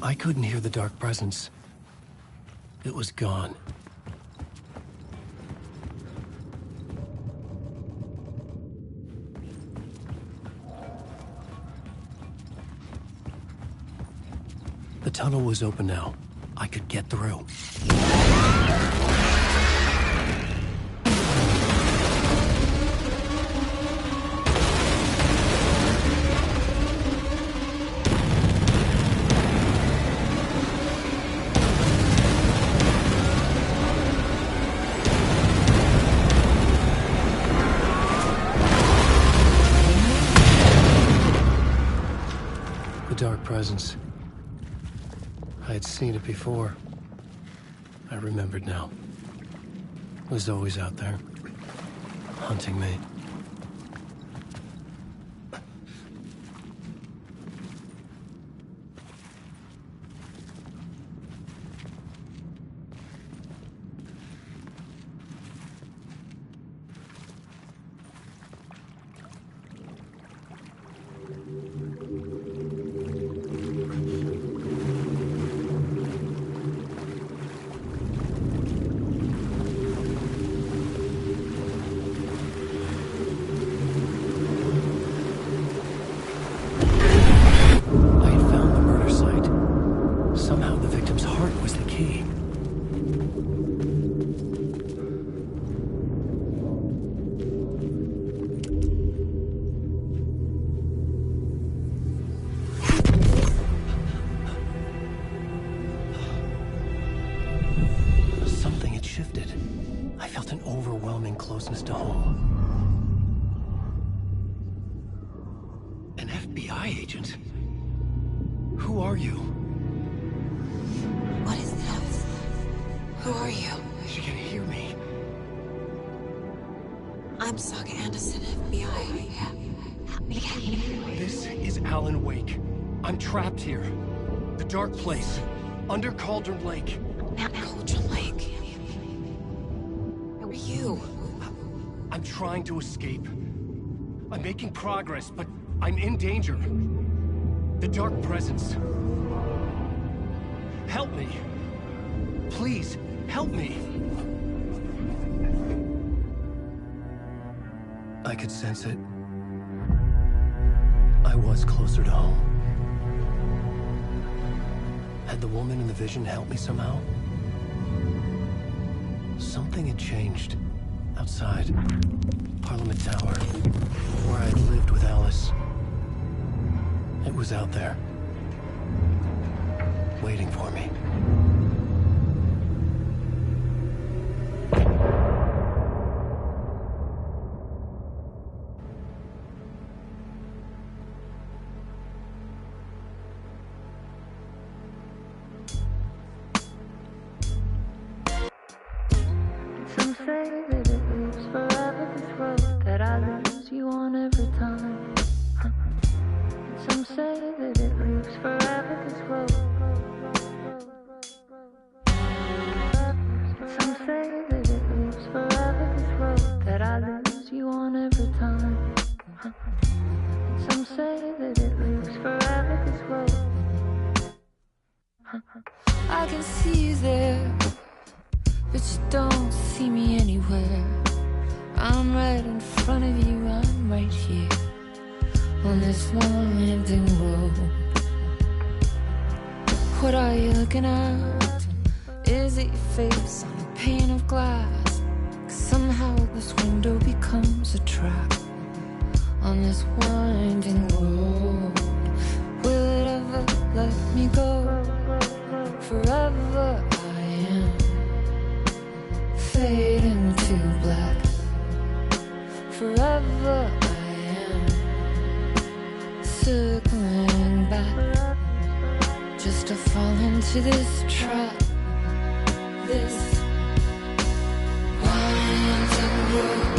I couldn't hear the dark presence. It was gone. The tunnel was open now. I could get through. Dark presence. I had seen it before. I remembered now. It was always out there, hunting me. Closeness to home. An FBI agent? Who are you? What is this? Who are you? She can hear me. I'm Saga Anderson, FBI. Help me get you. This is Alan Wake. I'm trapped here. The dark place. Under Cauldron Lake. Not Cauldron Lake. Who are you? I'm trying to escape. I'm making progress, but I'm in danger. The dark presence. Help me. Please, help me. I could sense it. I was closer to home. Had the woman in the vision helped me somehow? Something had changed. Outside, Parliament Tower, where I'd lived with Alice. It was out there, waiting for me. Some say that it lives forever, this road that I lose you on every time. Some say that it lives forever, this road. Some say that it lives forever, this road that I lose you on every time. Some say that it lives forever, this road. I can see you there, but you don't see me anywhere. I'm right in front of you, I'm right here on this winding road. What are you looking at? Is it your face on a pane of glass? 'Cause somehow this window becomes a trap on this winding road. Will it ever let me go? Forever I am fade into black. Forever I am circling back, just to fall into this trap, this winding road.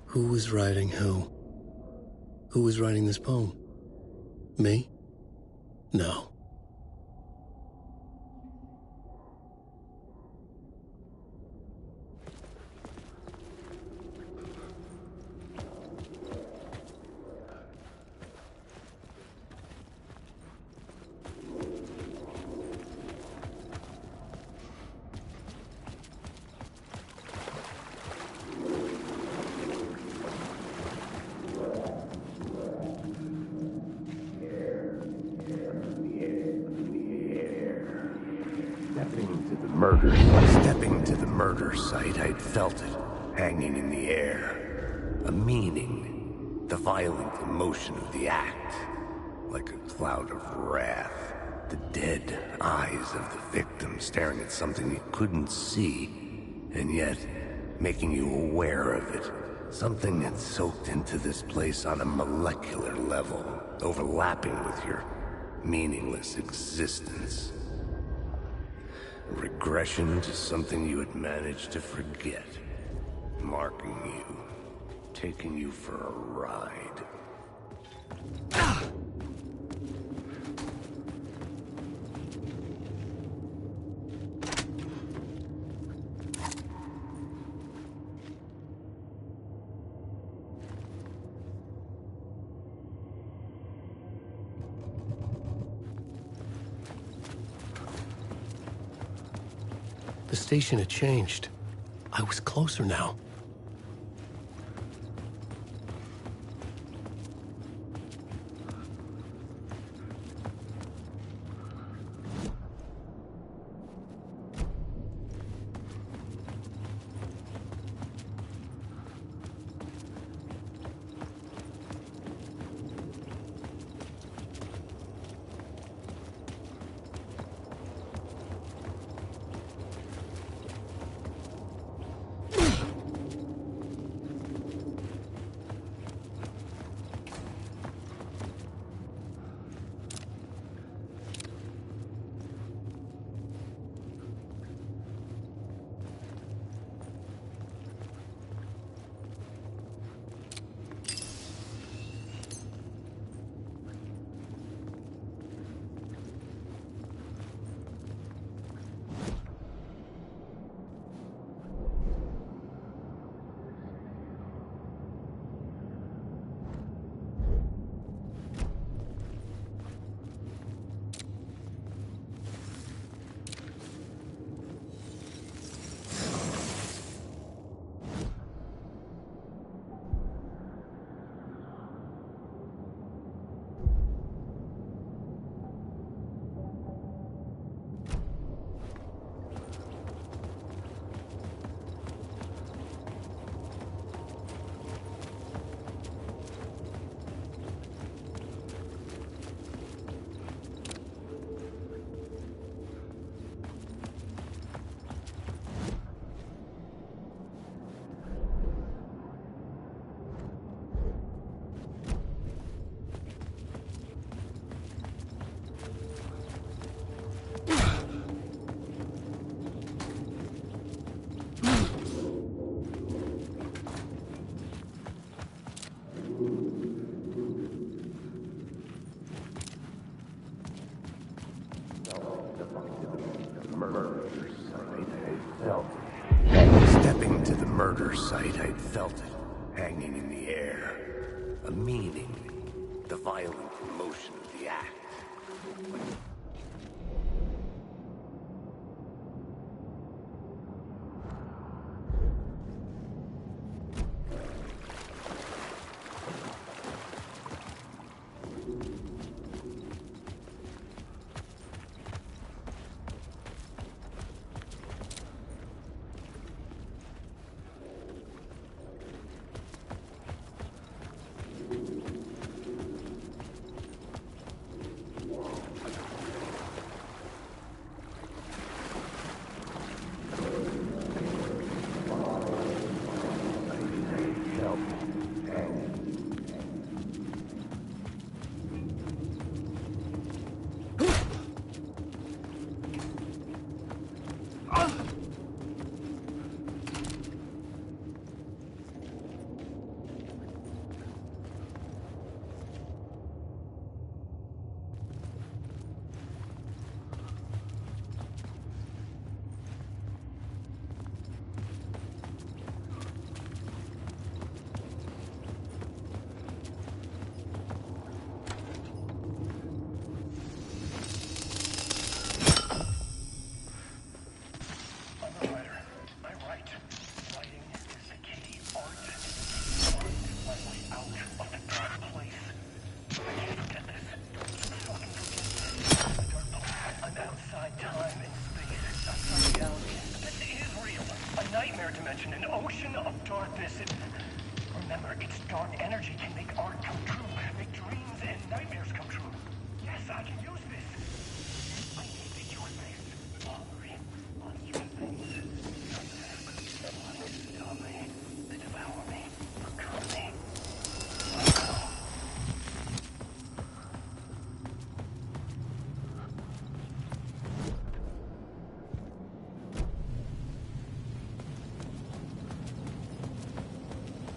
Who was writing who? Who was writing this poem? Me? No. Stepping to the murder site, I'd felt it, hanging in the air. A meaning, the violent emotion of the act, like a cloud of wrath. The dead eyes of the victim staring at something you couldn't see, and yet making you aware of it. Something that soaked into this place on a molecular level, overlapping with your meaningless existence. Regression to something you had managed to forget. Marking you. Taking you for a ride. The station had changed. I was closer now. Stepping to the murder site, I'd felt it, hanging in the air. A meaning, the violent emotion of the act.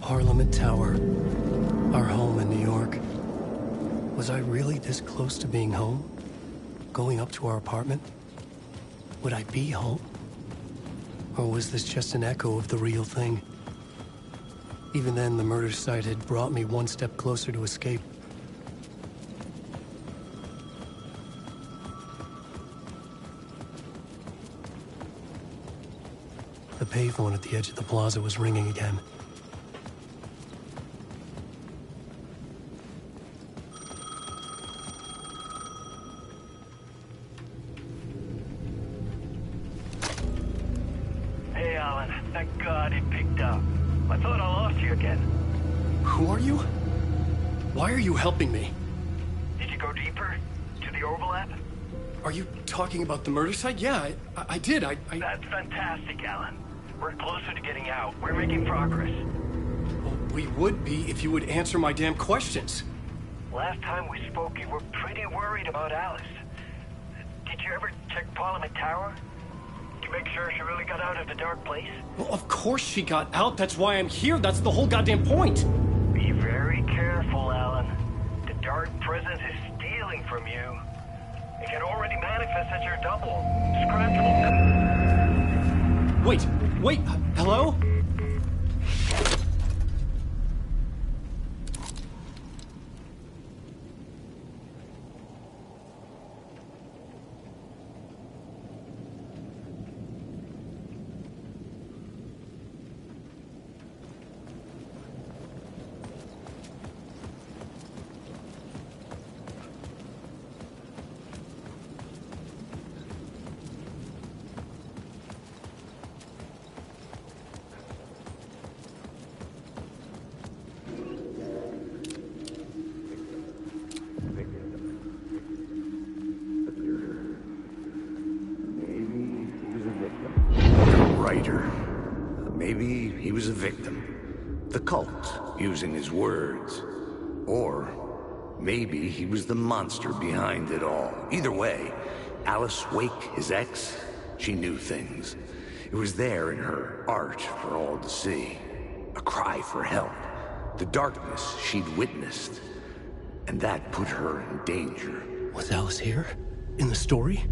Parliament Tower, our home in New York. Was I really this close to being home? Going up to our apartment? Would I be home? Or was this just an echo of the real thing? Even then, the murder site had brought me one step closer to escape. The payphone at the edge of the plaza was ringing again. Hey, Alan. Thank God it picked up. I thought I lost you again. Who are you? Why are you helping me? Did you go deeper? To the overlap? Are you talking about the murder site? Yeah, I did. That's fantastic, Alan. We're closer to getting out. We're making progress. Well, we would be if you would answer my damn questions. Last time we spoke, you were pretty worried about Alice. Did you ever check Parliament Tower? Did you make sure she really got out of the dark place? Well, of course she got out. That's why I'm here. That's the whole goddamn point. Be very careful, Alan. The dark presence is stealing from you. It can already manifest as your double. Scratchable. Wait, hello? Maybe he was a victim. The cult, using his words. Or maybe he was the monster behind it all. Either way, Alice Wake, his ex, she knew things. It was there in her art for all to see. A cry for help. The darkness she'd witnessed. And that put her in danger. Was Alice here? In the story?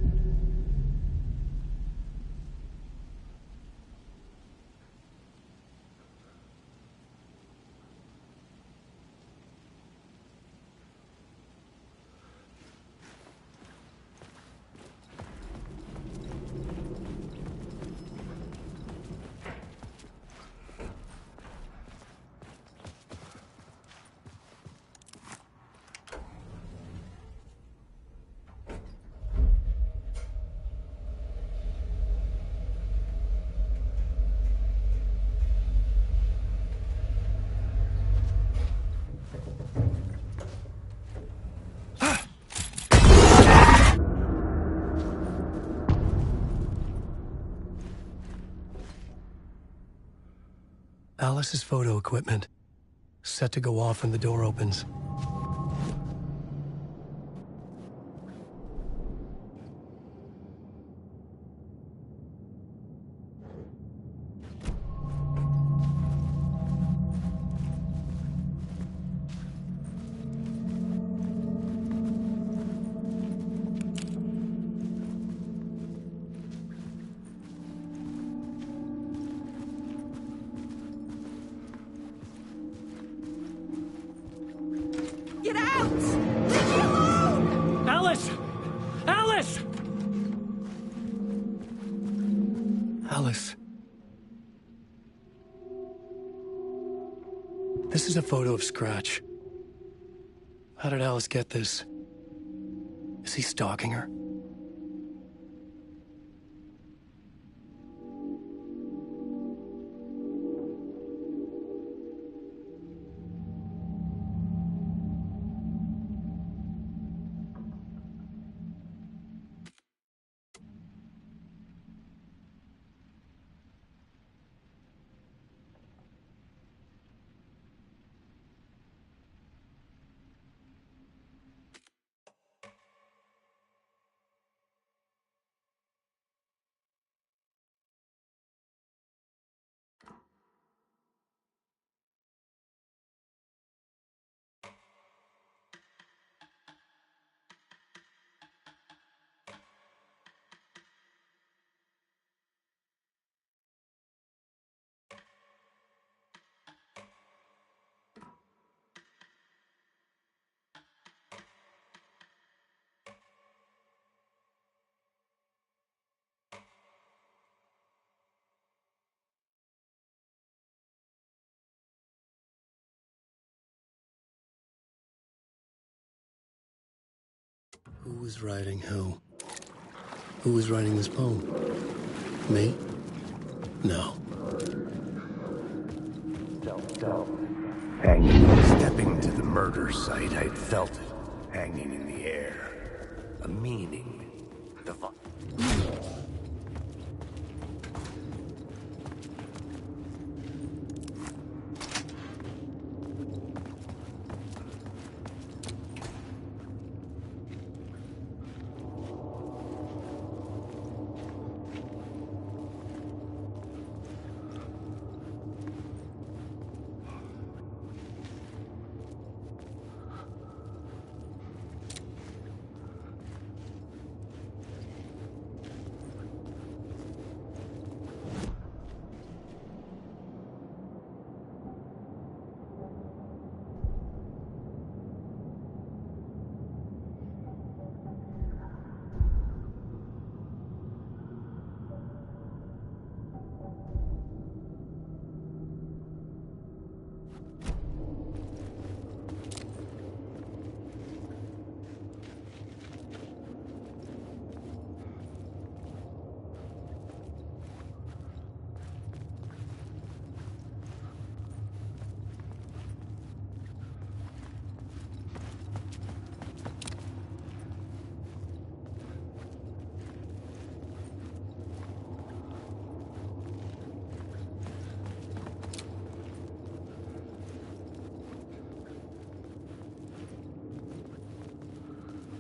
Alice's photo equipment, set to go off when the door opens. Get out! Leave me alone! Alice! Alice! Alice. This is a photo of Scratch. How did Alice get this? Is he stalking her? Who was writing who? Who was writing this poem? Me? No. Hanging. Stepping to the murder site, I'd felt it. Hanging in the air. A meaning. The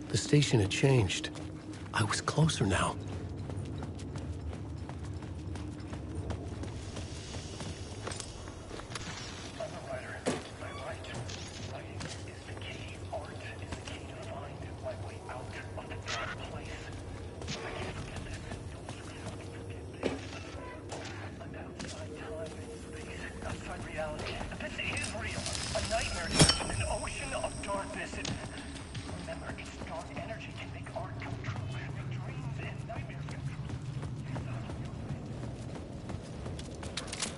The station had changed. I was closer now.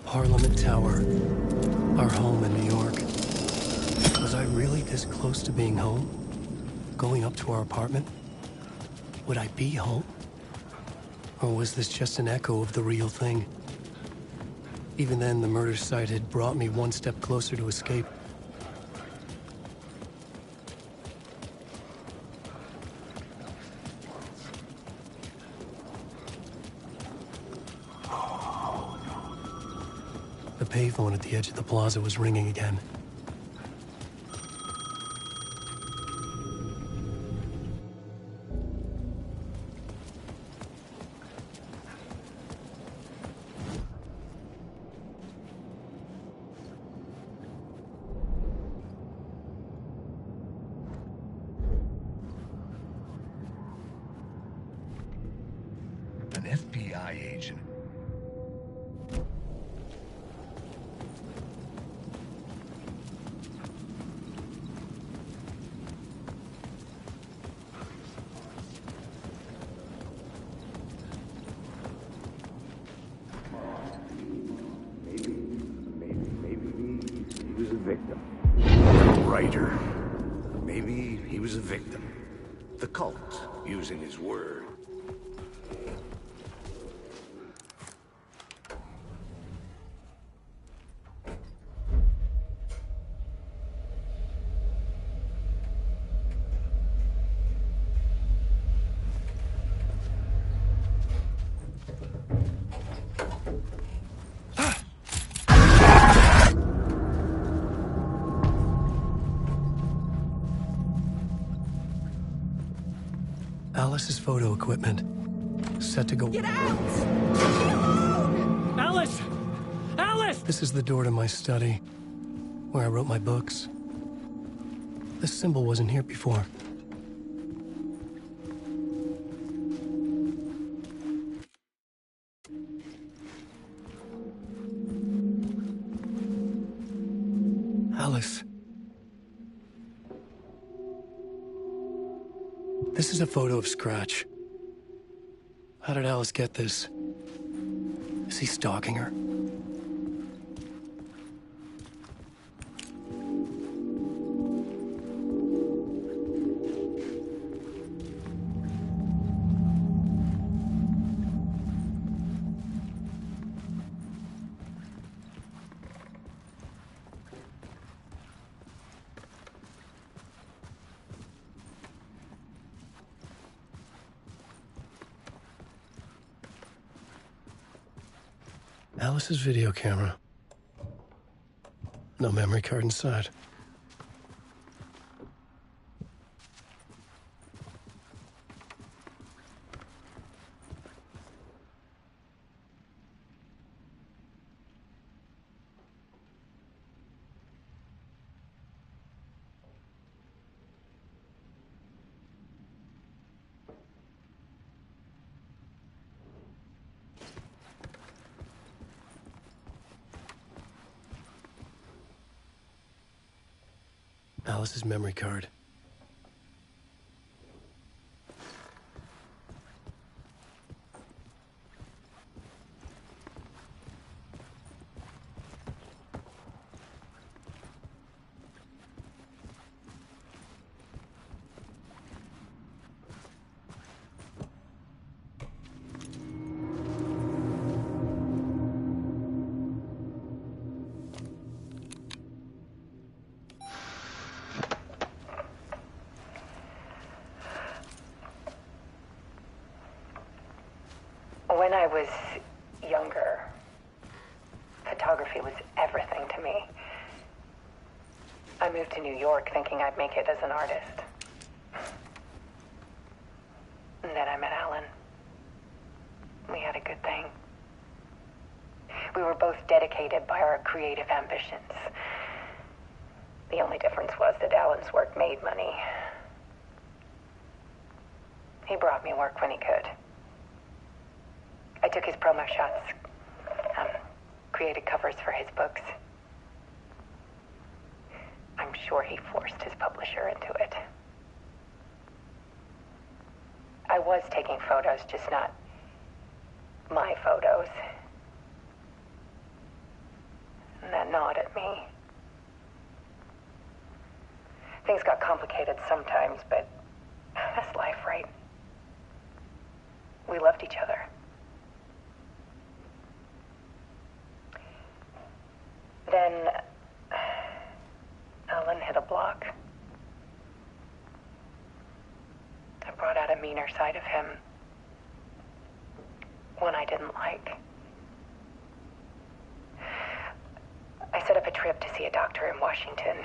Parliament Tower, our home in New York. Was I really this close to being home? Going up to our apartment? Would I be home? Or was this just an echo of the real thing? Even then, the murder site had brought me one step closer to escape. The payphone at the edge of the plaza was ringing again. An FBI agent. Maybe he was a victim. The writer. Maybe he was a victim. The cult, using his word. Alice's photo equipment. Set to go. Get out! Alice! Alice! This is the door to my study, where I wrote my books. This symbol wasn't here before. Alice. This is a photo of Scratch. How did Alice get this? Is he stalking her? Alice's video camera. No memory card inside. Alice's memory card. When I was younger, photography was everything to me. I moved to New York thinking I'd make it as an artist. And then I met Alan. We had a good thing. We were both dedicated by our creative ambitions. The only difference was that Alan's work made money. He brought me work when he could. I took his promo shots, created covers for his books. I'm sure he forced his publisher into it. I was taking photos, just not my photos. And that gnawed at me. Things got complicated sometimes, but that's life, right? We loved each other. Then Alan hit a block. I brought out a meaner side of him. One I didn't like. trip to see a doctor in Washington.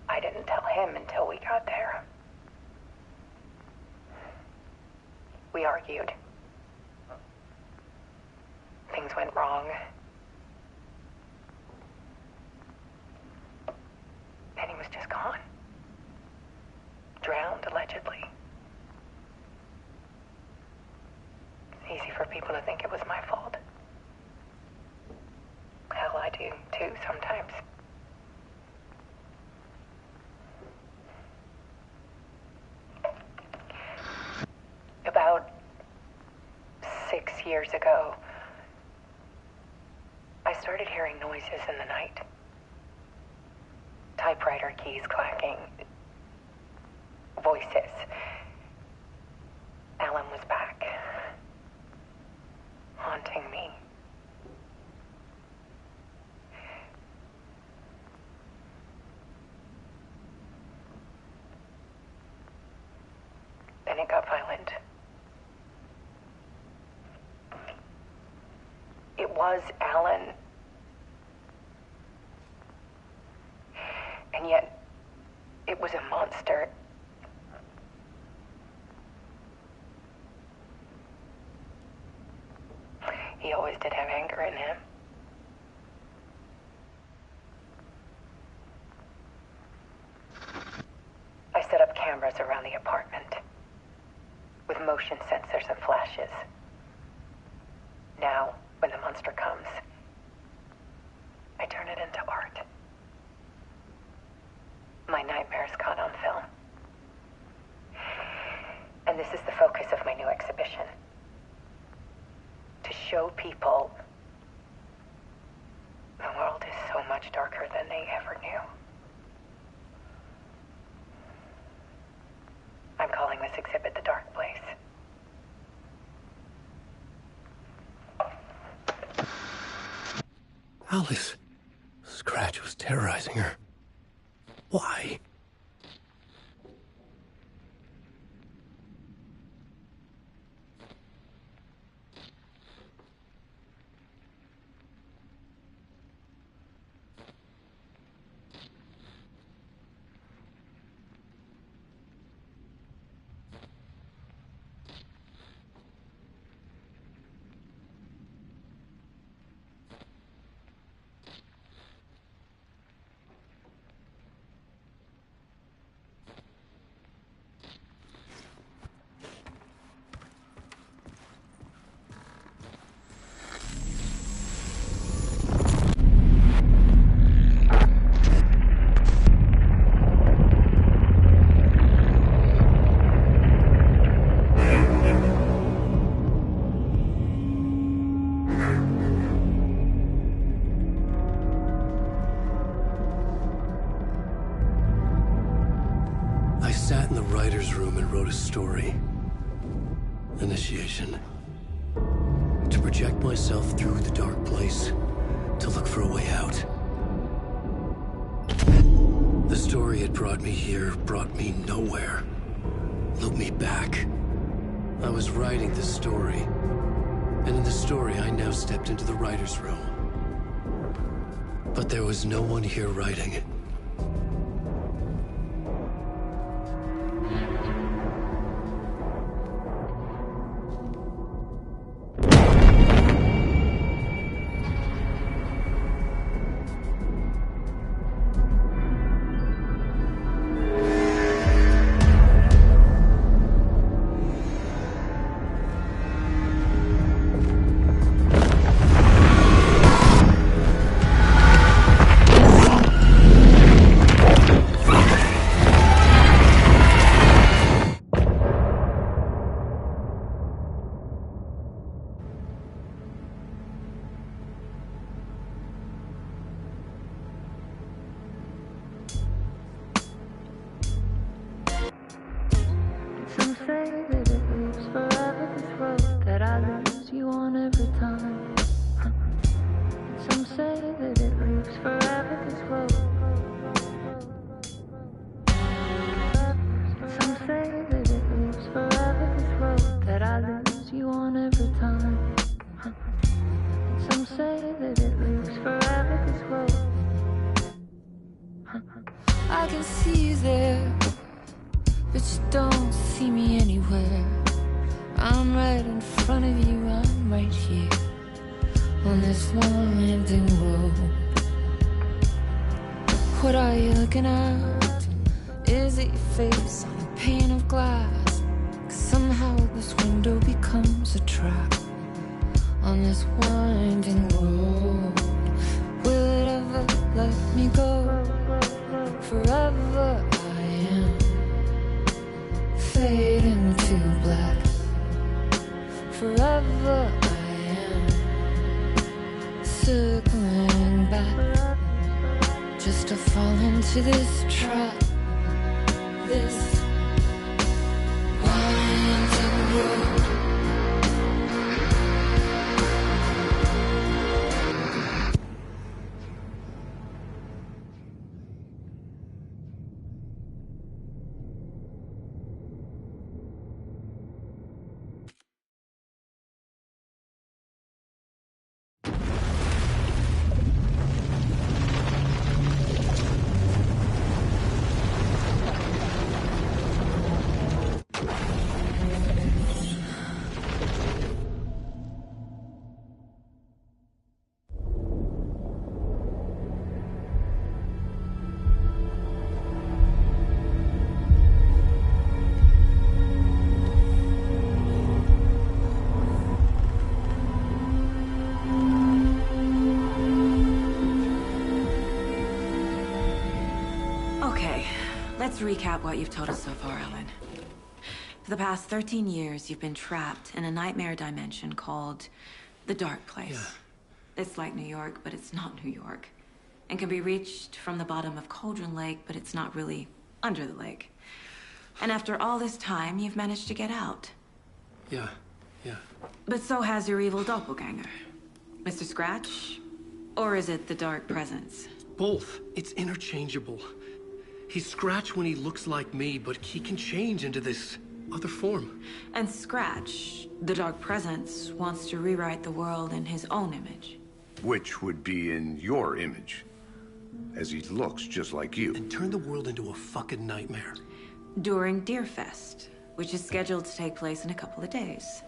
I didn't tell him until we got there. We argued. Things went wrong. And he was just gone. Drowned, allegedly. It's easy for people to think it was my fault. Hell, I do, too, sometimes. About 6 years ago, I started hearing noises in the night. Typewriter keys clacking. Voices. Alan was back. Haunting me. Then it got violent. It was Alan. And yet, it was a monster. He always did have anger in him. I set up cameras around the apartment with motion sensors and flashes. Now, when the monster comes, I turn it into art. My nightmares caught on film. And this is the focus of my new exhibition. To show people the world is so much darker than they ever knew. I'm calling this exhibit The Dark Place. Alice. Scratch was terrorizing her. Why? I sat in the writer's room and wrote a story. Initiation. To project myself through the dark place, to look for a way out. The story had brought me here, brought me nowhere. Looped me back. I was writing the story. And in the story, I now stepped into the writer's room. But there was no one here writing it. on this winding road. What are you looking at? Is it your face on a pane of glass? 'Cause somehow this window becomes a trap on this winding road. Will it ever let me go? Forever I am fading to black. Forever I am circling back, just to fall into this trap. This winding road. Let's recap what you've told us so far, Alan. For the past 13 years, you've been trapped in a nightmare dimension called the Dark Place. Yeah. It's like New York, but it's not New York. And can be reached from the bottom of Cauldron Lake, but it's not really under the lake. And after all this time, you've managed to get out. Yeah. But so has your evil doppelganger. Mr. Scratch? Or is it the Dark Presence? Both. It's interchangeable. He's Scratch when he looks like me, but he can change into this other form. And Scratch, the Dark Presence, wants to rewrite the world in his own image. Which would be in your image, as he looks just like you. And turn the world into a fucking nightmare. During Deerfest, which is scheduled to take place in a couple of days.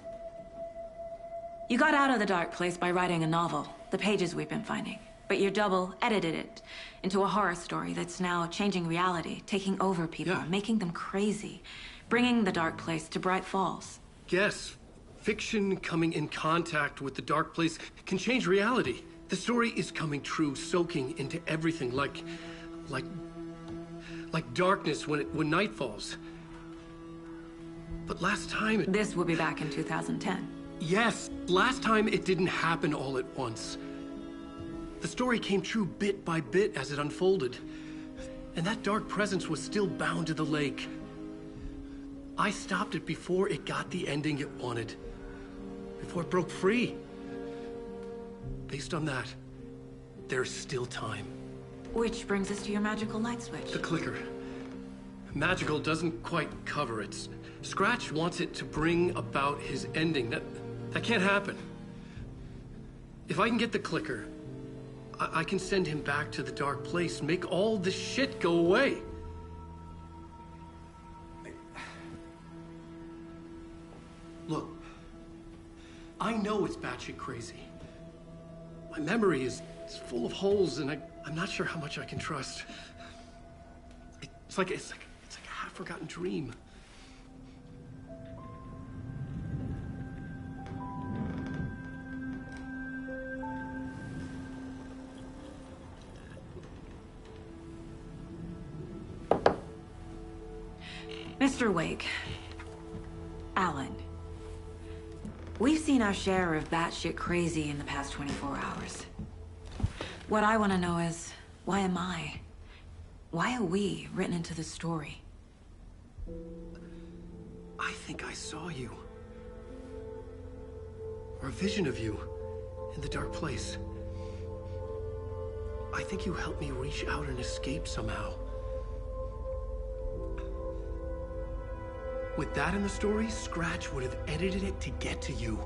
You got out of the Dark Place by writing a novel, the pages we've been finding. But your double edited it into a horror story that's now changing reality, taking over people, making them crazy, bringing the Dark Place to Bright Falls. Yes, fiction coming in contact with the Dark Place can change reality. The story is coming true, soaking into everything, like darkness when night falls. But last time This will be back in 2010. Yes, last time it didn't happen all at once. The story came true bit by bit as it unfolded. And that dark presence was still bound to the lake. I stopped it before it got the ending it wanted. Before it broke free. Based on that, there's still time. Which brings us to your magical light switch. The clicker. Magical doesn't quite cover it. Scratch wants it to bring about his ending. That can't happen. If I can get the clicker, I can send him back to the Dark Place, make all this shit go away. Look, I know it's batshit crazy. My memory is full of holes, and I'm not sure how much I can trust. It's like a half-forgotten dream. Mr. Wake, Alan, we've seen our share of batshit crazy in the past 24 hours. What I want to know is, why am I? Why are we written into the story? I think I saw you. Or a vision of you in the Dark Place. I think you helped me reach out and escape somehow. With that in the story, Scratch would have edited it to get to you.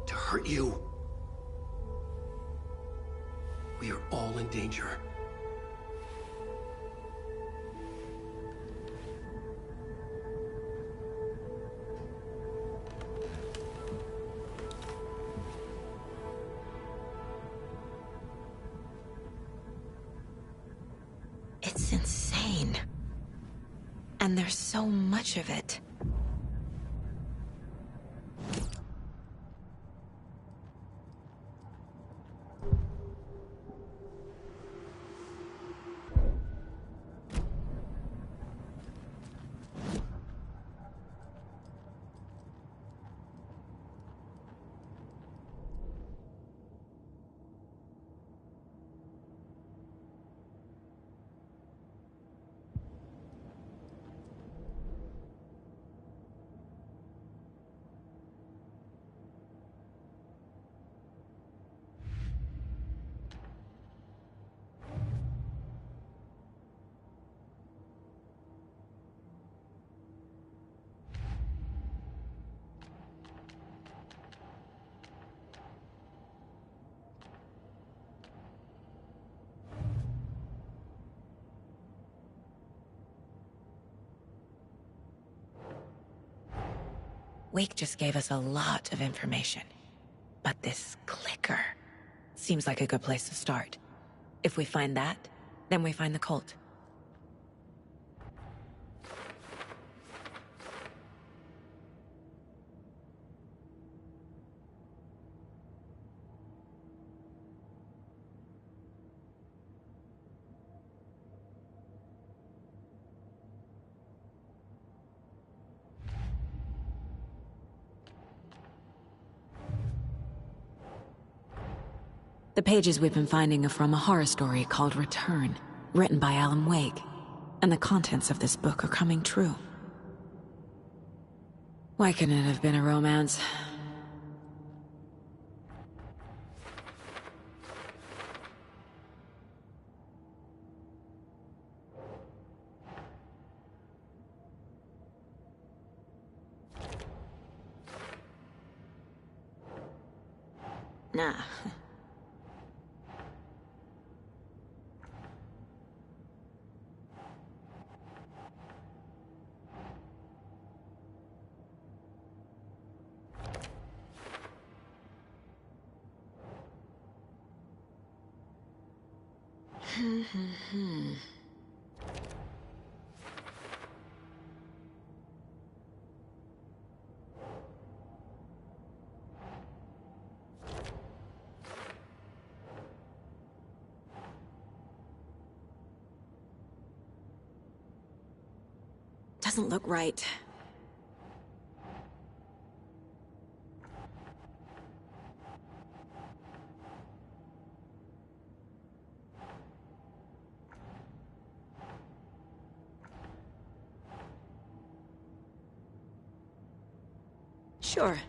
To hurt you. We are all in danger. And there's so much of it. Wake just gave us a lot of information. But this clicker seems like a good place to start. If we find that, then we find the cult. The pages we've been finding are from a horror story called Return, written by Alan Wake. And the contents of this book are coming true. Why couldn't it have been a romance? Nah. Doesn't look right. Sure.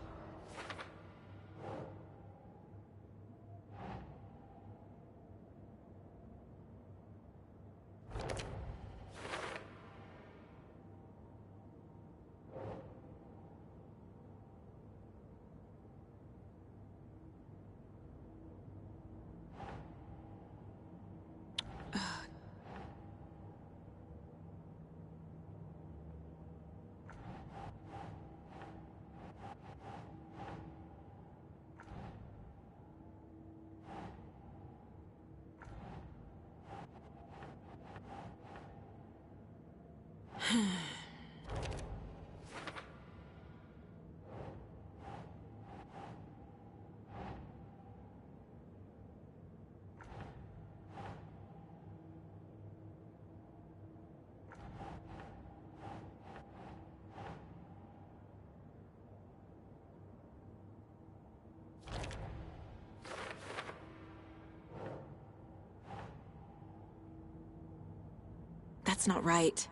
That's not right.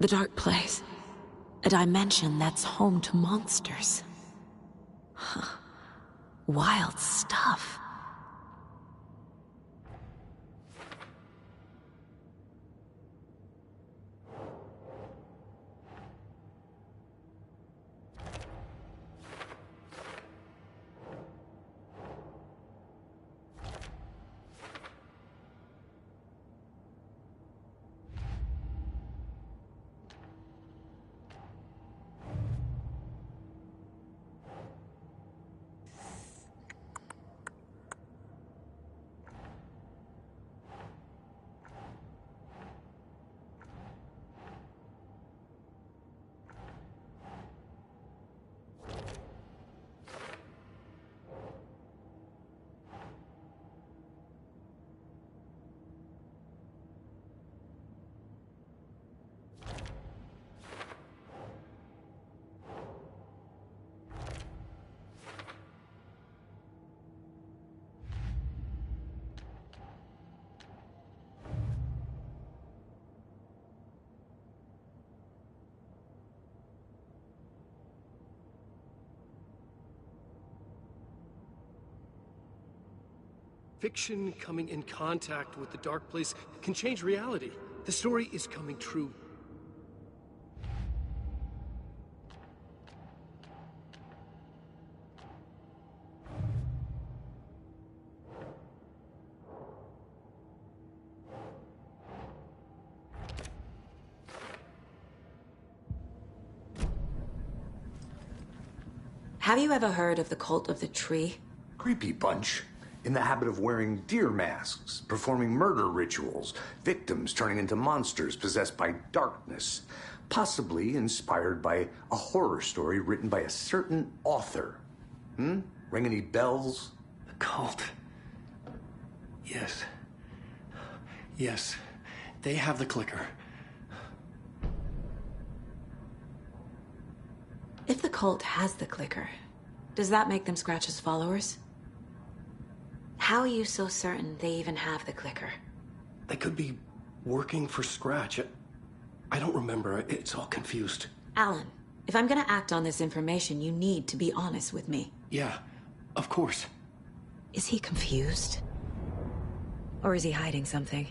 The dark place. A dimension that's home to monsters. Huh. Wild stuff. Fiction coming in contact with the dark place can change reality. The story is coming true. Have you ever heard of the Cult of the Tree? Creepy bunch. In the habit of wearing deer masks, performing murder rituals, victims turning into monsters possessed by darkness, possibly inspired by a horror story written by a certain author. Ring any bells? The cult. Yes. Yes. They have the clicker. If the cult has the clicker, does that make them Scratch's followers? How are you so certain they even have the clicker? They could be working for Scratch. I don't remember. It's all confused. Alan, if I'm gonna act on this information, you need to be honest with me. Yeah, of course. Is he confused? Or is he hiding something?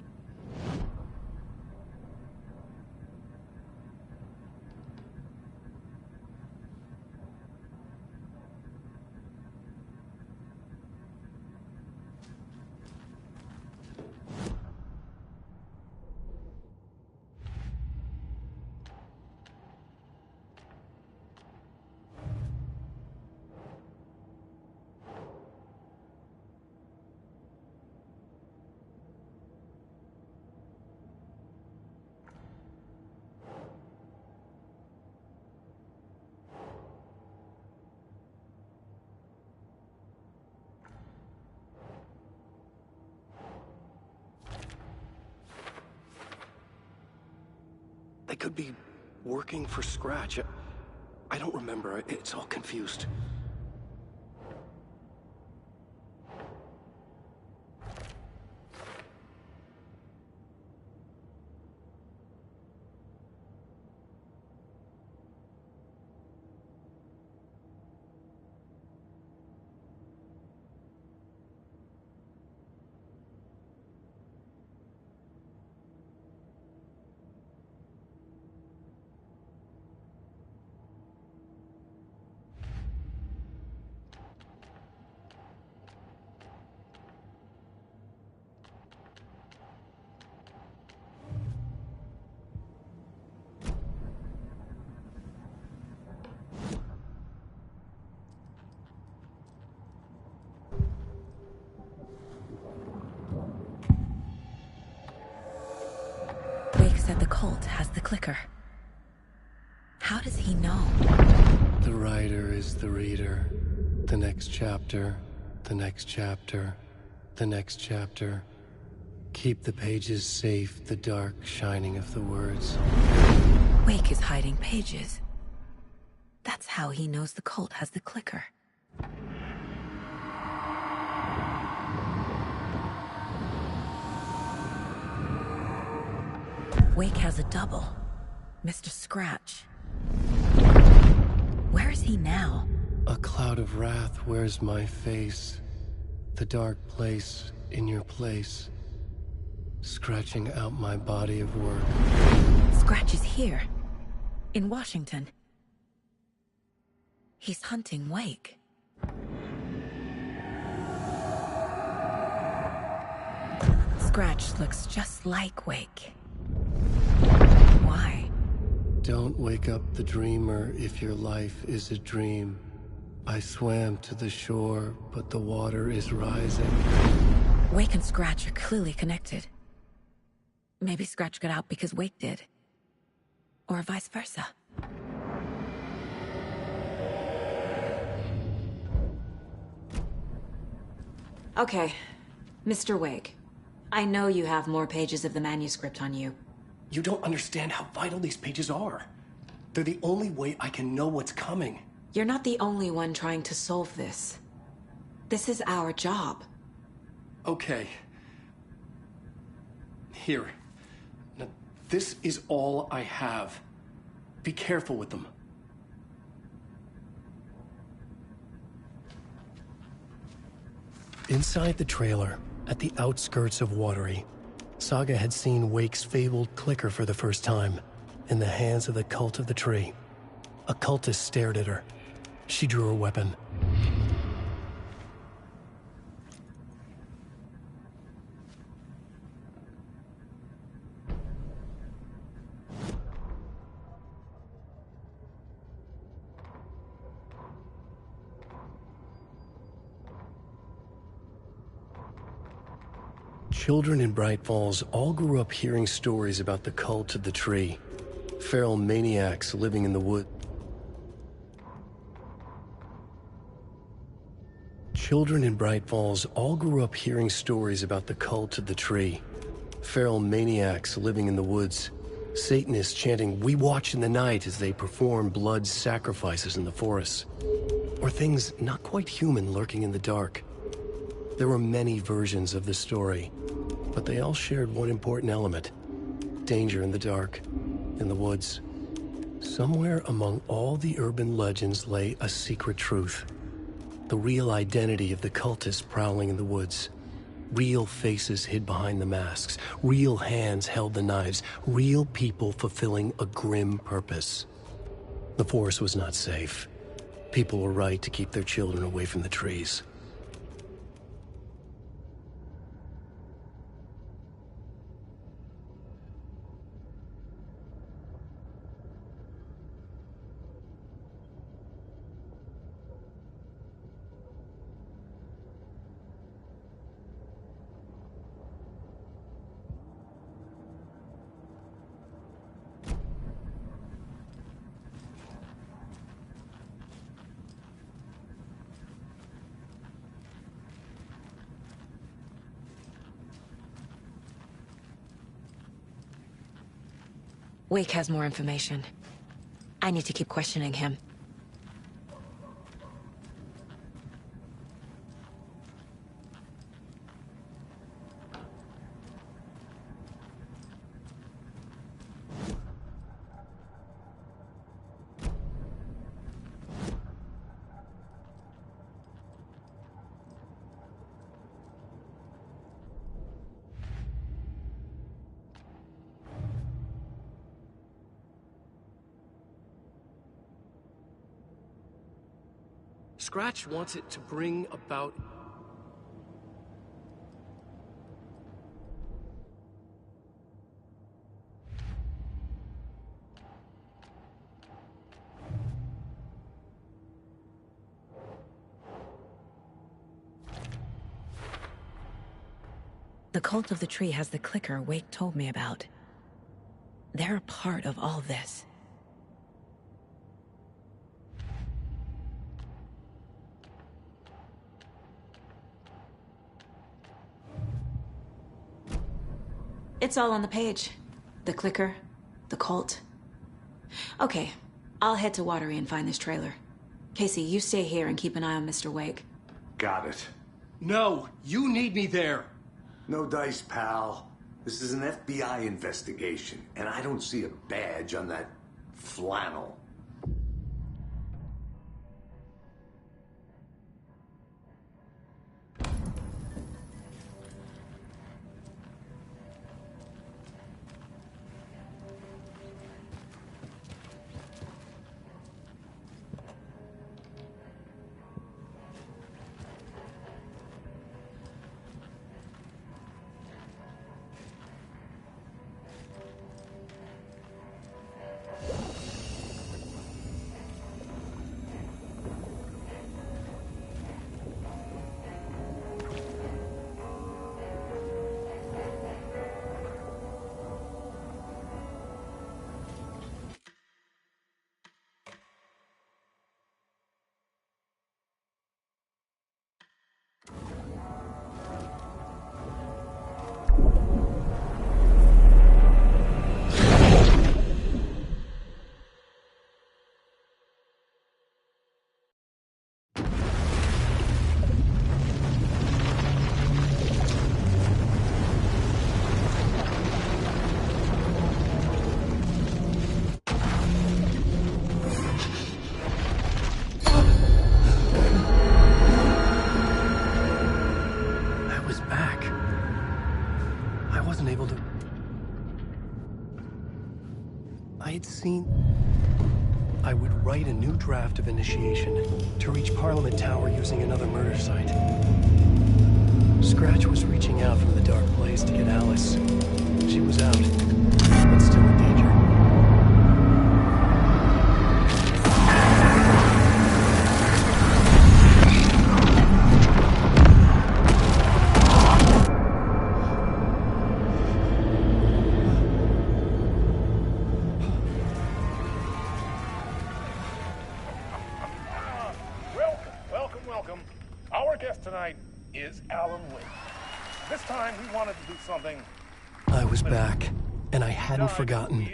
They could be working for Scratch. I don't remember. It's all confused. Wake said the cult has the clicker. How does he know? The writer is the reader. The next chapter, the next chapter, the next chapter. Keep the pages safe, the dark shining of the words. Wake is hiding pages. That's how he knows the cult has the clicker. Wake has a double. Mr. Scratch. Where is he now? A cloud of wrath wears my face. The dark place in your place. Scratching out my body of work. Scratch is here. In Washington. He's hunting Wake. Scratch looks just like Wake. Why? Don't wake up the dreamer if your life is a dream. I swam to the shore, but the water is rising. Wake and Scratch are clearly connected. Maybe Scratch got out because Wake did. Or vice versa. Okay, Mr. Wake. I know you have more pages of the manuscript on you. You don't understand how vital these pages are. They're the only way I can know what's coming. You're not the only one trying to solve this. This is our job. Okay. Here. Now, this is all I have. Be careful with them. Inside the trailer, at the outskirts of Watery, Saga had seen Wake's fabled clicker for the first time, in the hands of the Cult of the Tree. A cultist stared at her. She drew her weapon. Children in Bright Falls all grew up hearing stories about the Cult of the Tree. Feral maniacs living in the wood. Children in Bright Falls all grew up hearing stories about the Cult of the Tree. Feral maniacs living in the woods. Satanists chanting, "We watch in the night," as they perform blood sacrifices in the forests. Or things not quite human lurking in the dark. There were many versions of the story, but they all shared one important element. Danger in the dark, in the woods. Somewhere among all the urban legends lay a secret truth. The real identity of the cultists prowling in the woods. Real faces hid behind the masks. Real hands held the knives. Real people fulfilling a grim purpose. The forest was not safe. People were right to keep their children away from the trees. Wake has more information. I need to keep questioning him. Scratch wants it to bring about... The Cult of the Tree has the clicker Wake told me about. They're a part of all this. It's all on the page. The clicker, the cult. Okay, I'll head to Watery and find this trailer. Casey, you stay here and keep an eye on Mr. Wake. Got it. No, you need me there. No dice, pal. This is an FBI investigation, and I don't see a badge on that flannel. I would write a new draft of initiation to reach Parliament Tower using another murder site. Scratch was reaching out from the dark place to get Alice. She was out, but still in danger. Tonight is Alan Wake. This time we wanted to do something. I was back, and I hadn't forgotten.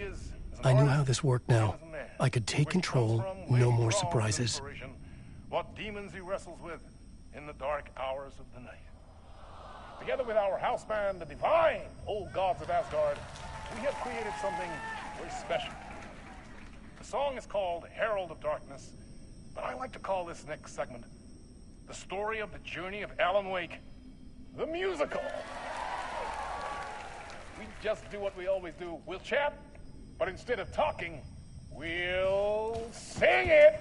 I knew how this worked now. I could take control, no more surprises. What demons he wrestles with in the dark hours of the night. Together with our house band, the divine old gods of Asgard, we have created something very special. The song is called Herald of Darkness, but I like to call this next segment the story of the journey of Alan Wake, the musical. We just do what we always do. We'll chat, but instead of talking, we'll sing it.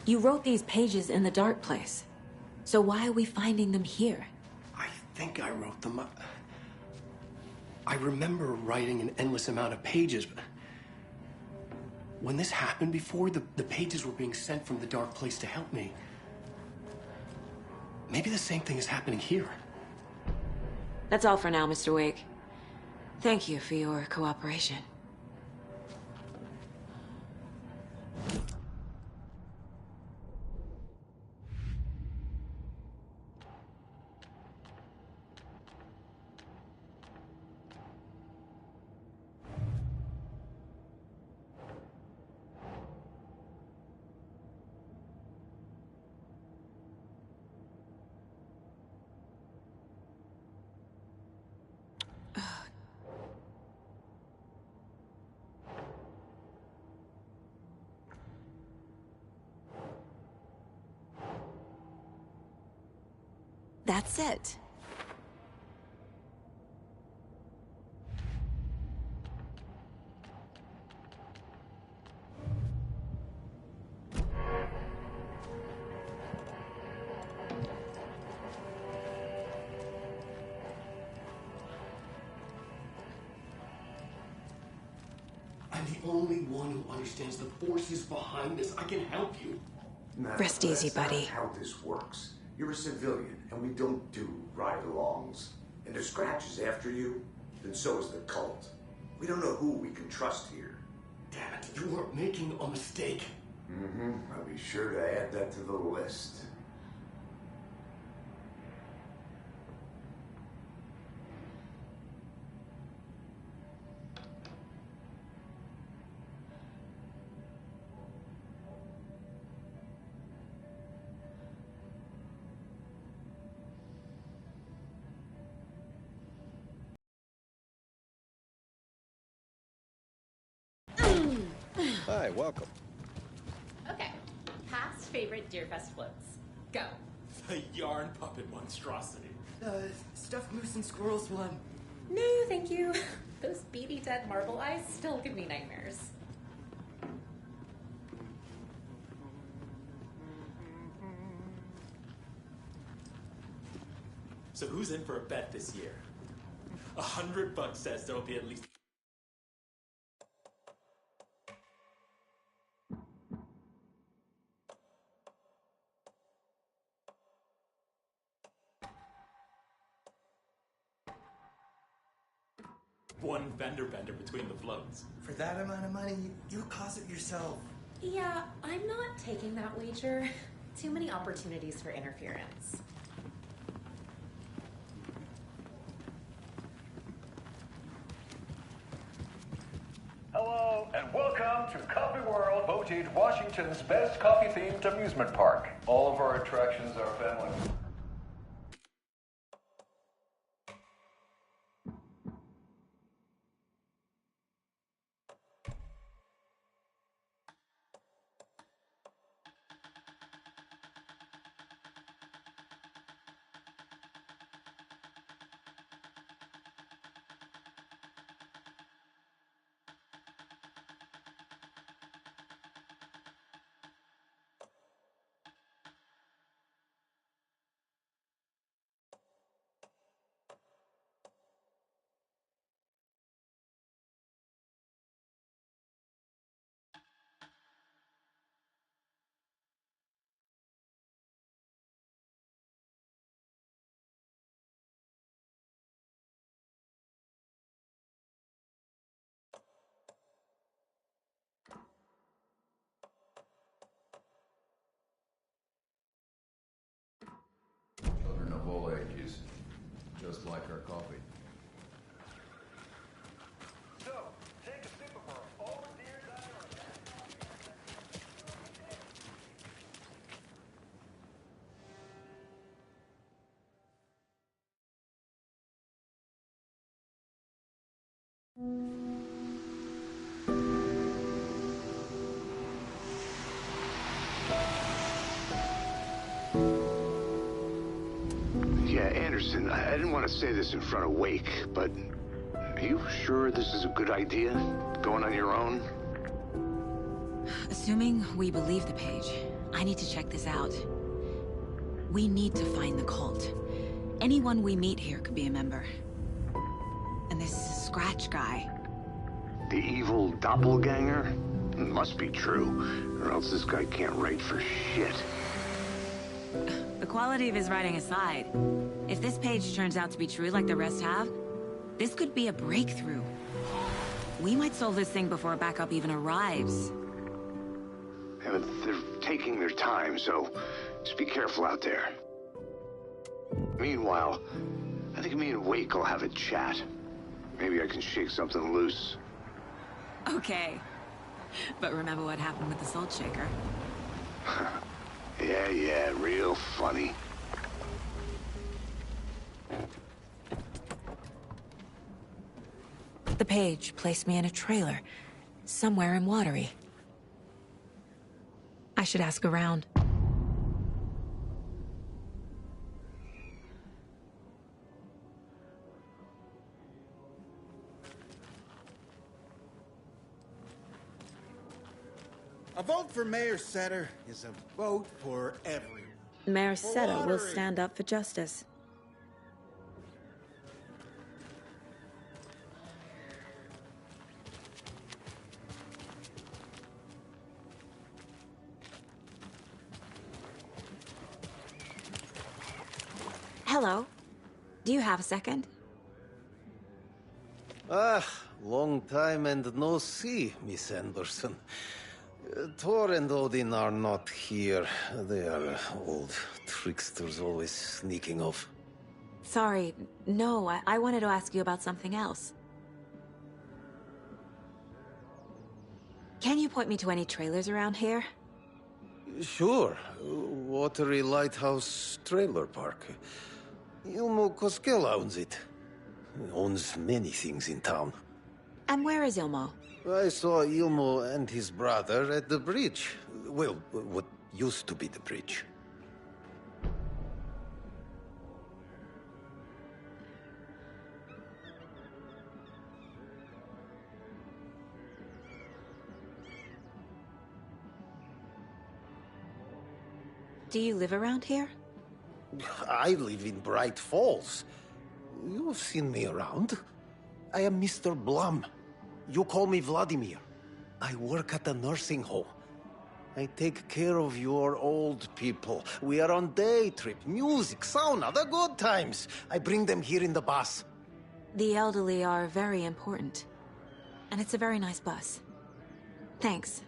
You wrote these pages in the dark place. So why are we finding them here? I think I wrote them. I remember writing an endless amount of pages, but when this happened before, the pages were being sent from the dark place to help me. Maybe the same thing is happening here. That's all for now, Mr. Wake. Thank you for your cooperation. That's it. I'm the only one who understands the forces behind this. I can help you. No, Rest easy, that's not buddy. how this works. You're a civilian, and we don't do ride-alongs. And if Scratch is after you, then so is the cult. We don't know who we can trust here. Damn it, you are making a mistake. Mm-hmm. I'll be sure to add that to the list. Hi, welcome. Okay, past favorite Deerfest floats. Go. The yarn puppet monstrosity. Stuffed moose and squirrels one. No, thank you. Those beady dead marble eyes still give me nightmares. So who's in for a bet this year? $100 says there'll be at least... one vendor bender between the floats. For that amount of money, you'll cause it yourself. Yeah, I'm not taking that wager. Too many opportunities for interference. Hello, and welcome to Coffee World, voted Washington's best coffee-themed amusement park. All of our attractions are family. Children of all ages, just like our coffee. So, take a sip of our all-dear diary. Yeah, Anderson, I didn't want to say this in front of Wake, but are you sure this is a good idea? Going on your own? Assuming we believe the page, I need to check this out. We need to find the cult. Anyone we meet here could be a member. And this Scratch guy. The evil doppelganger? Must be true, or else this guy can't write for shit. The quality of his writing aside, if this page turns out to be true like the rest have, this could be a breakthrough. We might solve this thing before backup even arrives. Yeah, but they're taking their time, so just be careful out there. Meanwhile, I think me and Wake will have a chat. Maybe I can shake something loose. Okay. But remember what happened with the salt shaker. Yeah, real funny. The page placed me in a trailer, somewhere in Watery. I should ask around. A vote for Mayor Setter is a vote for everyone. Mayor For Setter will Watery. stand up for justice. Hello. Do you have a second? Ah, long time and no see, Miss Anderson. Thor and Odin are not here. They are old tricksters always sneaking off. Sorry, no, I wanted to ask you about something else. Can you point me to any trailers around here? Sure. Watery Lighthouse Trailer Park. Ilmo Koskela owns it. Owns many things in town. And where is Ilmo? I saw Ilmo and his brother at the bridge. Well, what used to be the bridge. Do you live around here? I live in Bright Falls. You've seen me around. I am Mr. Blum. You call me Vladimir. I work at a nursing home. I take care of your old people. We are on day trip, music, sauna, the good times. I bring them here in the bus. The elderly are very important. And it's a very nice bus. Thanks.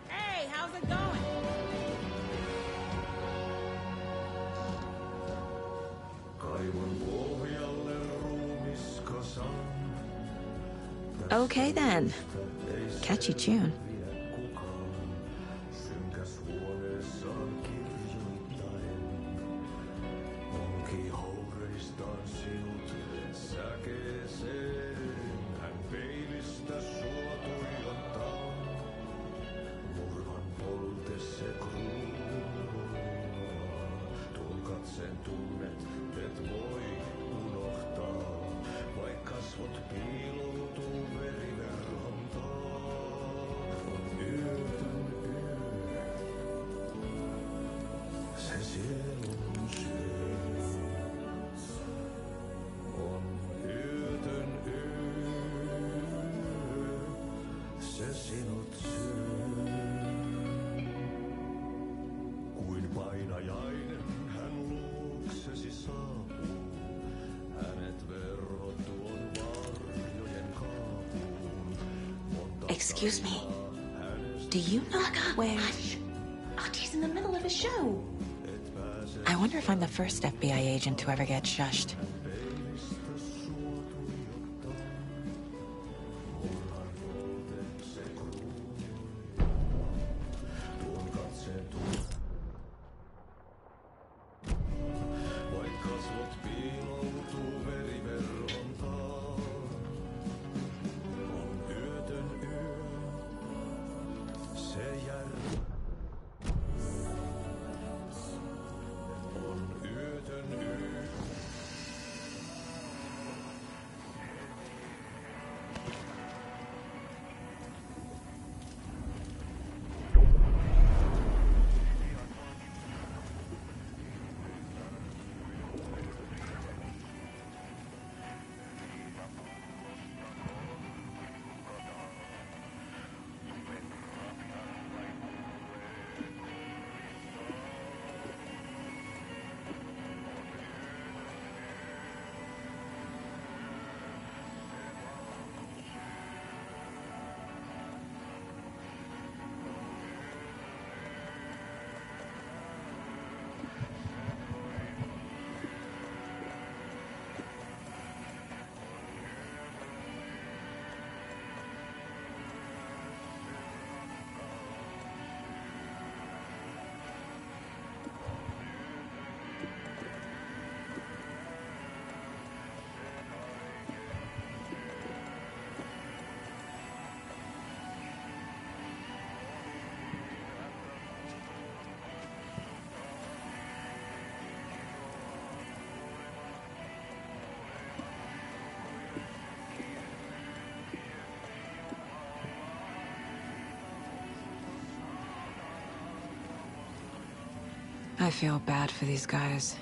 Hey, how's it going? Okay then. Catchy tune. Excuse me. Do you know where... Hush. Artie's in the middle of a show. I wonder if I'm the first FBI agent to ever get shushed. I feel bad for these guys.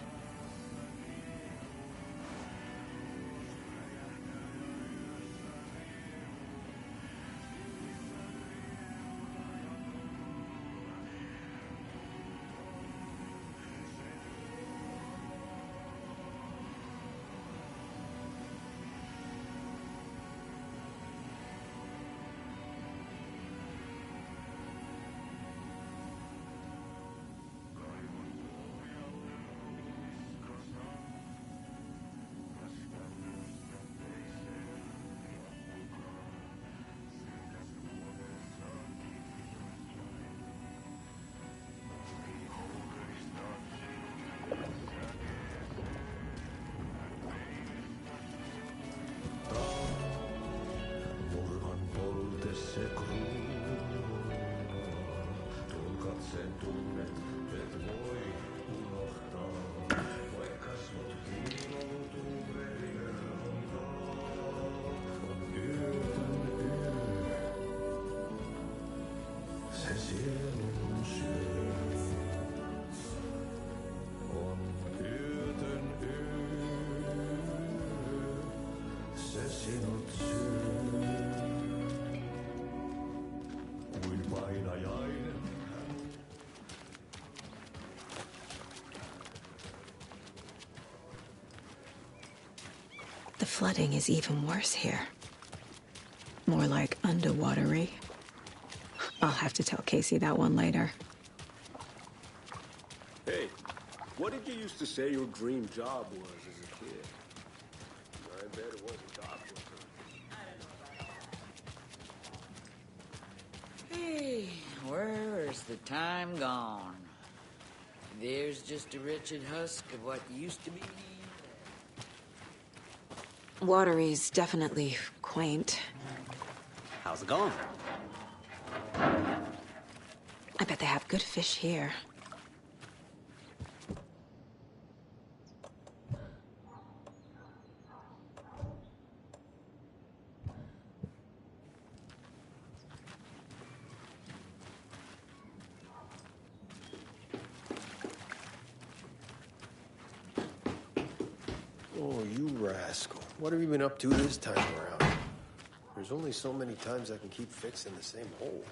The flooding is even worse here. More like underwatery. I'll have to tell Casey that one later. Hey, what did you used to say your dream job was as a kid? I bet it wasn't doctor. Hey, where's the time gone? There's just a wretched husk of what used to be. Watery's definitely quaint. How's it going? I bet they have good fish here. Oh, you rascal. What have you been up to this time around? There's only so many times I can keep fixing the same hole.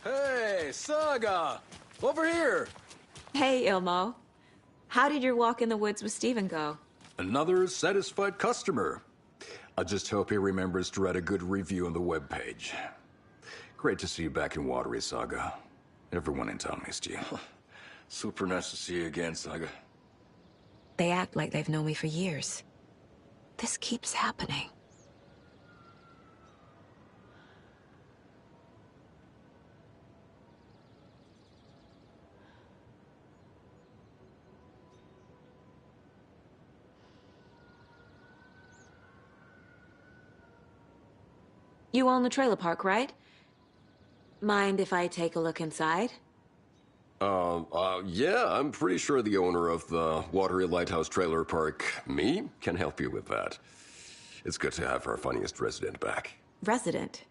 Hey, Saga! Over here! Hey, Ilmo. How did your walk in the woods with Steven go? Another satisfied customer. I just hope he remembers to write a good review on the webpage. Great to see you back in Watery, Saga. Everyone in town missed you. Super nice to see you again, Saga. They act like they've known me for years. This keeps happening. You own the trailer park, right? Mind if I take a look inside? Yeah, I'm pretty sure the owner of the Watery Lighthouse Trailer Park, me, can help you with that. It's good to have our funniest resident back. Resident?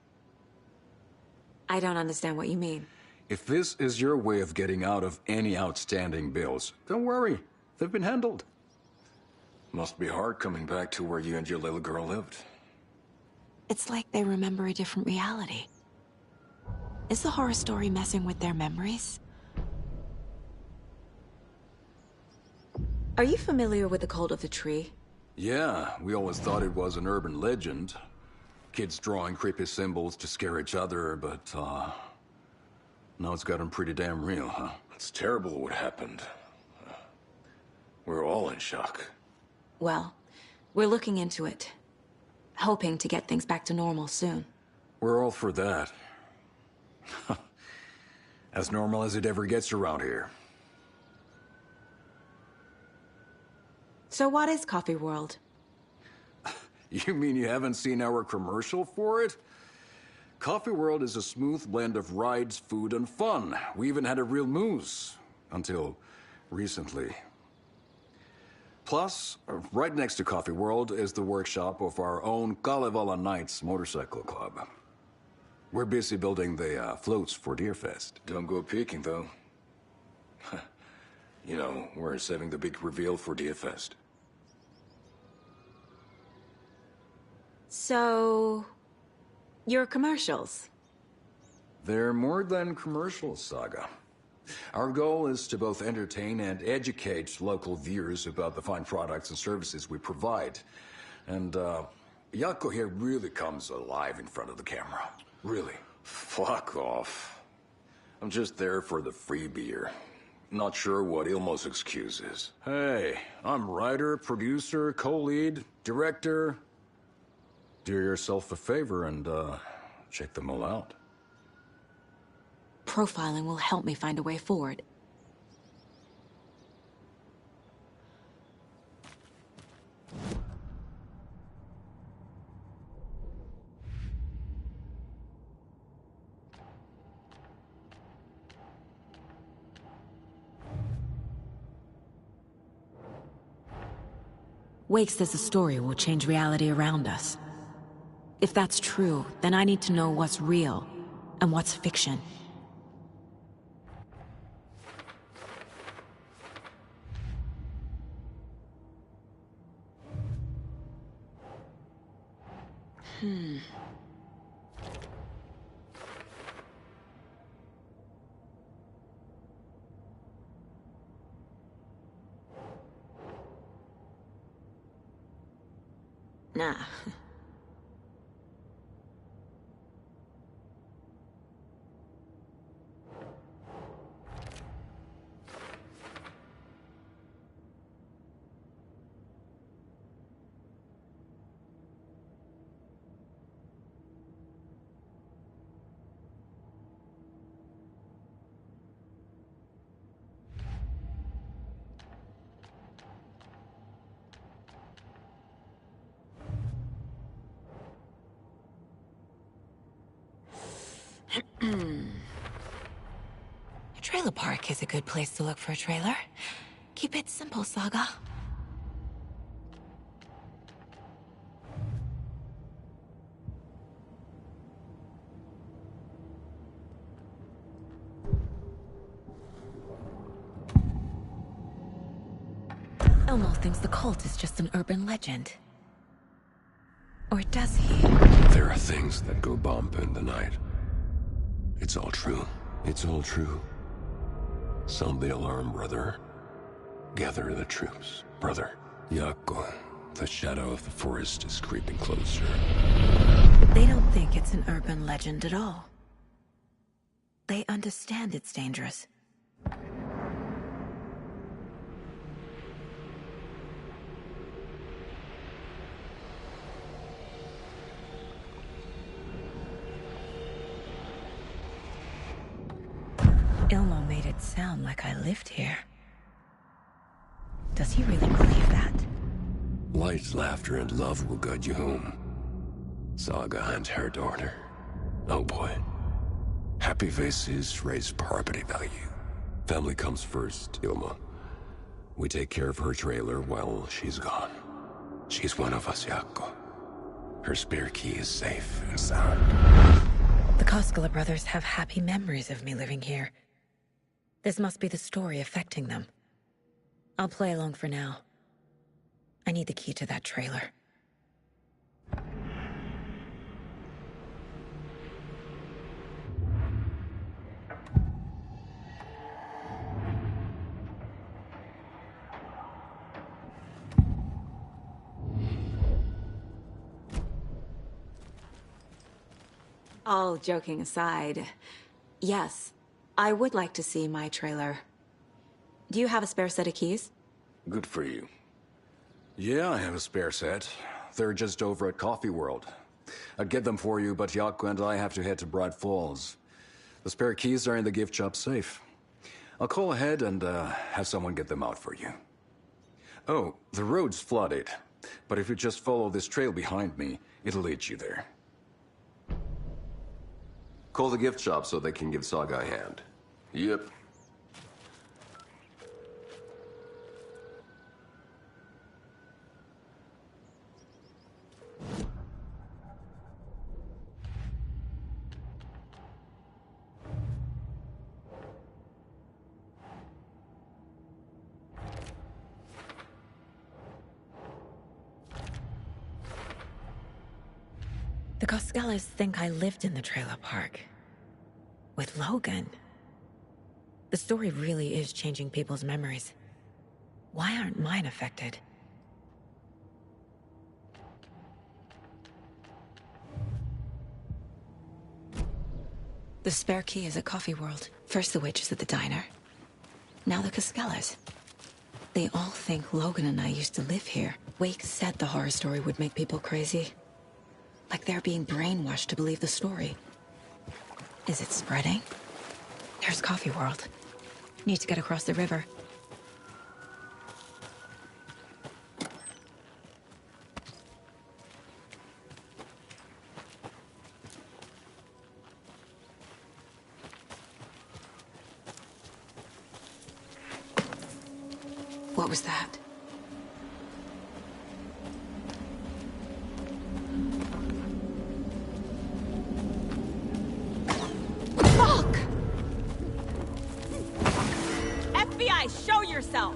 I don't understand what you mean. If this is your way of getting out of any outstanding bills, don't worry. They've been handled. Must be hard coming back to where you and your little girl lived. It's like they remember a different reality. Is the horror story messing with their memories? Are you familiar with the Cult of the Tree? Yeah, we always thought it was an urban legend. Kids drawing creepy symbols to scare each other, but, now it's gotten pretty damn real, huh? It's terrible what happened. We're all in shock. Well, we're looking into it. Hoping to get things back to normal soon. We're all for that. As normal as it ever gets around here. So what is Coffee World? You mean you haven't seen our commercial for it? Coffee World is a smooth blend of rides, food, and fun. We even had a real moose. Until recently. Plus, right next to Coffee World is the workshop of our own Kalevala Knights Motorcycle Club. We're busy building the floats for Deerfest. Don't go peeking, though. You know, we're saving the big reveal for Deerfest. So... your commercials? They're more than commercials, Saga. Our goal is to both entertain and educate local viewers about the fine products and services we provide. And, Yako here really comes alive in front of the camera. Really. Fuck off. I'm just there for the free beer. Not sure what Ilmo's excuse is. Hey, I'm writer, producer, co-lead, director. Do yourself a favor and, check them all out. Profiling will help me find a way forward. Wake says the story will change reality around us. If that's true, then I need to know what's real and what's fiction. Nah. A trailer park is a good place to look for a trailer. Keep it simple, Saga. Elmo thinks the cult is just an urban legend. Or does he? There are things that go bump in the night. It's all true. It's all true. Sound the alarm, brother. Gather the troops, brother. Yako, the shadow of the forest is creeping closer. They don't think it's an urban legend at all. They understand it's dangerous. Ilmo made it sound like I lived here. Does he really believe that? Light, laughter, and love will guide you home. Saga and her daughter. Oh boy. Happy faces raise property value. Family comes first, Ilma. We take care of her trailer while she's gone. She's one of us, Jaakko. Her spare key is safe and sound. The Koskela brothers have happy memories of me living here. This must be the story affecting them. I'll play along for now. I need the key to that trailer. All joking aside, yes, I would like to see my trailer. Do you have a spare set of keys? Good for you. Yeah, I have a spare set. They're just over at Coffee World. I'd get them for you, but Jaakko and I have to head to Bright Falls. The spare keys are in the gift shop safe. I'll call ahead and have someone get them out for you. Oh, the road's flooded, but if you just follow this trail behind me, it'll lead you there. Call the gift shop so they can give Saga a hand. Yep. The Koskelas think I lived in the trailer park. With Logan. The story really is changing people's memories. Why aren't mine affected? The spare key is at Coffee World. First the witches at the diner. Now the Koskelas. They all think Logan and I used to live here. Wake said the horror story would make people crazy. Like they're being brainwashed to believe the story. Is it spreading? There's Coffee World. Need to get across the river. What was that? Fuck! FBI, show yourself!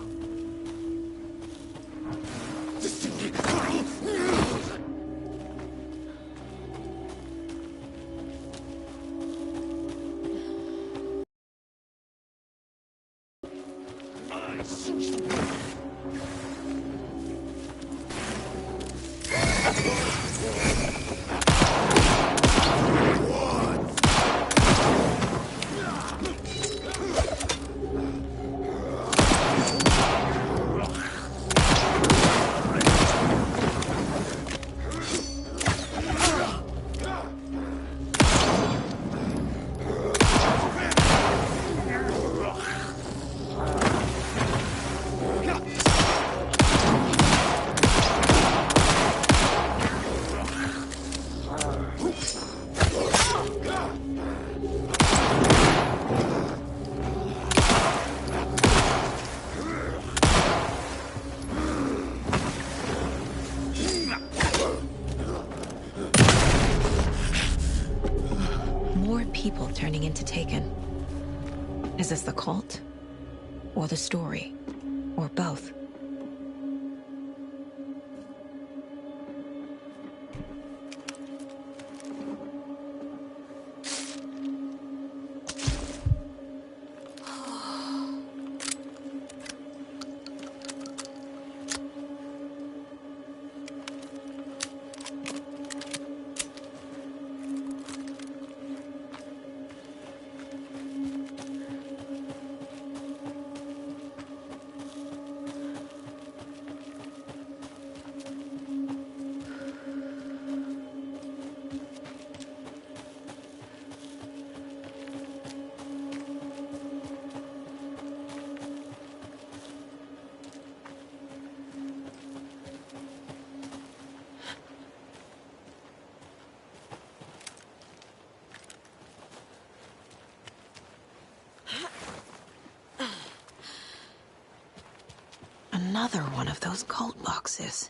People turning into Taken. Is this the cult? Or the story? Or both? Another one of those cult boxes.